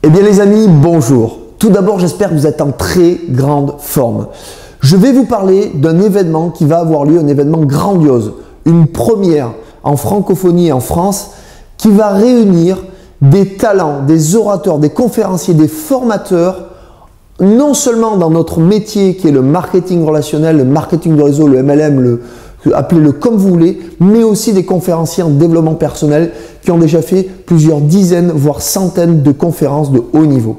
Eh bien les amis, bonjour. Tout d'abord, j'espère que vous êtes en très grande forme. Je vais vous parler d'un événement qui va avoir lieu, un événement grandiose, une première en francophonie et en France, qui va réunir des talents, des orateurs, des conférenciers, des formateurs, non seulement dans notre métier qui est le marketing relationnel, le marketing de réseau, le MLM, appelez-le comme vous voulez, mais aussi des conférenciers en développement personnel qui ont déjà fait plusieurs dizaines, voire centaines de conférences de haut niveau.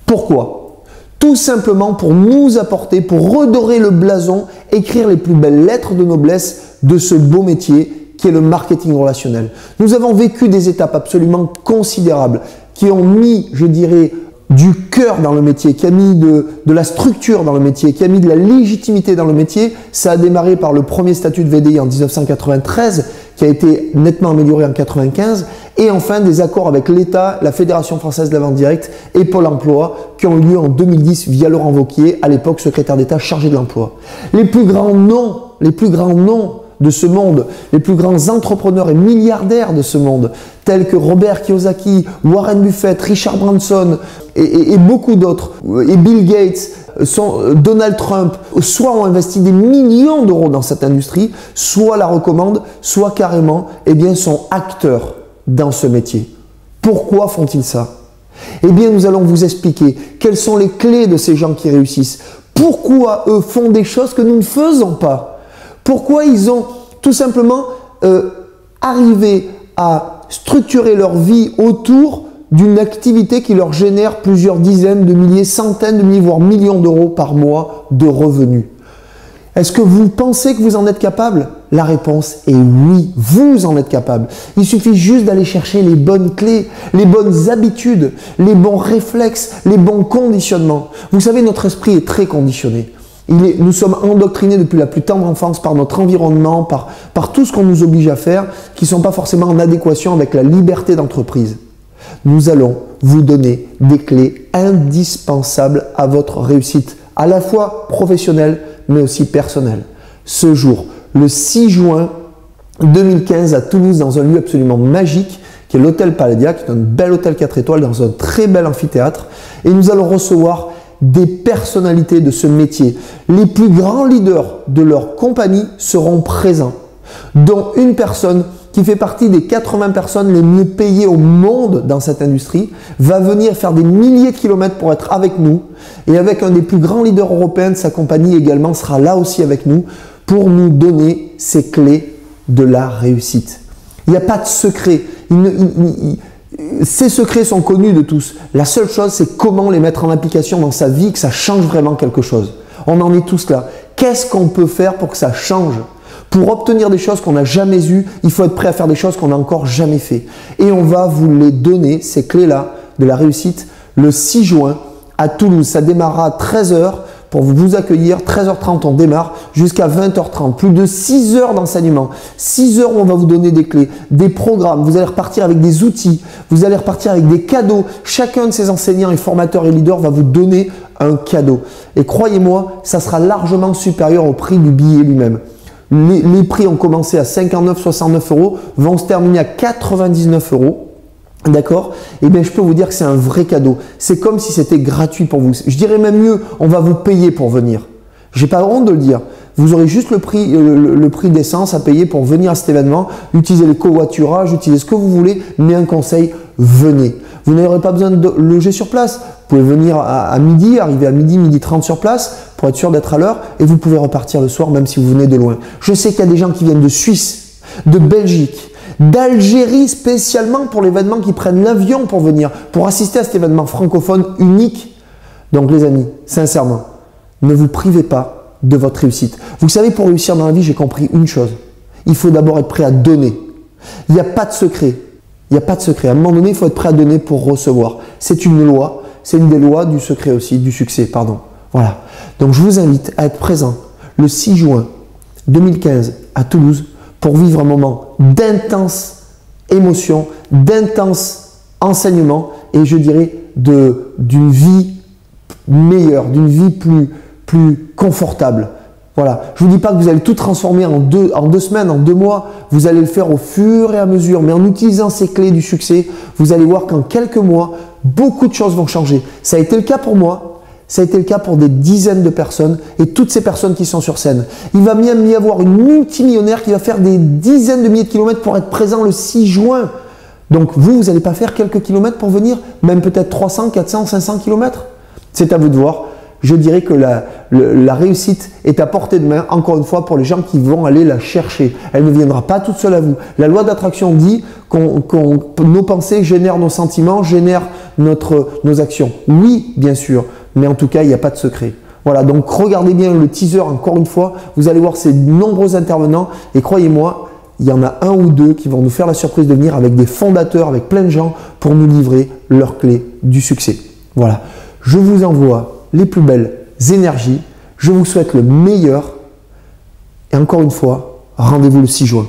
Pourquoi? Tout simplement pour nous apporter, pour redorer le blason, écrire les plus belles lettres de noblesse de ce beau métier qui est le marketing relationnel. Nous avons vécu des étapes absolument considérables qui ont mis, je dirais, du cœur dans le métier, qui a mis de la structure dans le métier, qui a mis de la légitimité dans le métier. Ça a démarré par le premier statut de VDI en 1993, qui a été nettement amélioré en 1995, et enfin des accords avec l'État, la Fédération française de la vente directe et Pôle emploi, qui ont eu lieu en 2010 via Laurent Wauquiez, à l'époque secrétaire d'État chargé de l'emploi. Les plus grands noms de ce monde, les plus grands entrepreneurs et milliardaires de ce monde, tels que Robert Kiyosaki, Warren Buffett, Richard Branson et beaucoup d'autres, et Bill Gates, Donald Trump, soit ont investi des millions d'euros dans cette industrie, soit la recommandent, soit carrément sont acteurs dans ce métier. Pourquoi font-ils ça? Eh bien, nous allons vous expliquer quelles sont les clés de ces gens qui réussissent. Pourquoi eux font des choses que nous ne faisons pas? Pourquoi ils ont tout simplement arrivé à structurer leur vie autour d'une activité qui leur génère plusieurs dizaines de milliers, centaines de milliers, voire millions d'euros par mois de revenus? Est-ce que vous pensez que vous en êtes capable? La réponse est oui, vous en êtes capable. Il suffit juste d'aller chercher les bonnes clés, les bonnes habitudes, les bons réflexes, les bons conditionnements. Vous savez, notre esprit est très conditionné. Nous sommes endoctrinés depuis la plus tendre enfance par notre environnement, par tout ce qu'on nous oblige à faire, qui ne sont pas forcément en adéquation avec la liberté d'entreprise. Nous allons vous donner des clés indispensables à votre réussite, à la fois professionnelle, mais aussi personnelle. Ce jour, le 6 juin 2015 à Toulouse, dans un lieu absolument magique, qui est l'hôtel Palladia, qui est un bel hôtel 4 étoiles, dans un très bel amphithéâtre, et nous allons recevoir des personnalités de ce métier. Les plus grands leaders de leur compagnie seront présents, dont une personne qui fait partie des 80 personnes les mieux payées au monde dans cette industrie, va venir faire des milliers de kilomètres pour être avec nous, et avec un des plus grands leaders européens de sa compagnie également sera là aussi avec nous pour nous donner ces clés de la réussite. Il n'y a pas de secret. Ces secrets sont connus de tous. La seule chose, c'est comment les mettre en application dans sa vie, que ça change vraiment quelque chose. On en est tous là. Qu'est-ce qu'on peut faire pour que ça change? Pour obtenir des choses qu'on n'a jamais eues, il faut être prêt à faire des choses qu'on n'a encore jamais fait. Et on va vous les donner, ces clés-là de la réussite, le 6 juin à Toulouse. Ça démarrera à 13 h pour vous accueillir. 13h30, on démarre jusqu'à 20h30. Plus de 6 heures d'enseignement. 6 heures où on va vous donner des clés, des programmes. Vous allez repartir avec des outils. Vous allez repartir avec des cadeaux. Chacun de ces enseignants et formateurs et leaders va vous donner un cadeau. Et croyez-moi, ça sera largement supérieur au prix du billet lui-même. Les prix ont commencé à 59, 69 euros, vont se terminer à 99 euros. D'accord? Eh bien, je peux vous dire que c'est un vrai cadeau. C'est comme si c'était gratuit pour vous. Je dirais même mieux, on va vous payer pour venir. J'ai pas honte de le dire. Vous aurez juste le prix d'essence à payer pour venir à cet événement. Utilisez le covoiturage, utilisez ce que vous voulez, mais un conseil, venez. Vous n'aurez pas besoin de loger sur place. Vous pouvez venir à midi, arriver à midi, midi 30 sur place pour être sûr d'être à l'heure et vous pouvez repartir le soir même si vous venez de loin. Je sais qu'il y a des gens qui viennent de Suisse, de Belgique, d'Algérie spécialement pour l'événement, qui prennent l'avion pour venir, pour assister à cet événement francophone unique. Donc les amis, sincèrement, ne vous privez pas de votre réussite. Vous savez, pour réussir dans la vie, j'ai compris une chose. Il faut d'abord être prêt à donner. Il n'y a pas de secret. Il n'y a pas de secret. À un moment donné, il faut être prêt à donner pour recevoir. C'est une loi. C'est une des lois du secret aussi, du succès, pardon. Voilà. Donc je vous invite à être présent le 6 juin 2015 à Toulouse pour vivre un moment d'intense émotion, d'intense enseignement et je dirais d'une vie meilleure, d'une vie plus confortable. Voilà. Je ne vous dis pas que vous allez tout transformer en deux semaines, en 2 mois. Vous allez le faire au fur et à mesure. Mais en utilisant ces clés du succès, vous allez voir qu'en quelques mois, beaucoup de choses vont changer. Ça a été le cas pour moi, ça a été le cas pour des dizaines de personnes et toutes ces personnes qui sont sur scène. Il va même y avoir une multimillionnaire qui va faire des dizaines de milliers de kilomètres pour être présent le 6 juin. Donc vous n'allez pas faire quelques kilomètres pour venir, même peut-être 300, 400, 500 kilomètres. C'est à vous de voir. Je dirais que la réussite est à portée de main, encore une fois, pour les gens qui vont aller la chercher. Elle ne viendra pas toute seule à vous. La loi d'attraction dit nos pensées génèrent nos sentiments, génèrent nos actions. Oui, bien sûr, mais en tout cas, il n'y a pas de secret. Voilà, donc regardez bien le teaser encore une fois. Vous allez voir ces nombreux intervenants et croyez-moi, il y en a un ou deux qui vont nous faire la surprise de venir avec des fondateurs, avec plein de gens pour nous livrer leurs clés du succès. Voilà, je vous envoie les plus belles énergies. Je vous souhaite le meilleur. Et encore une fois, rendez-vous le 6 juin.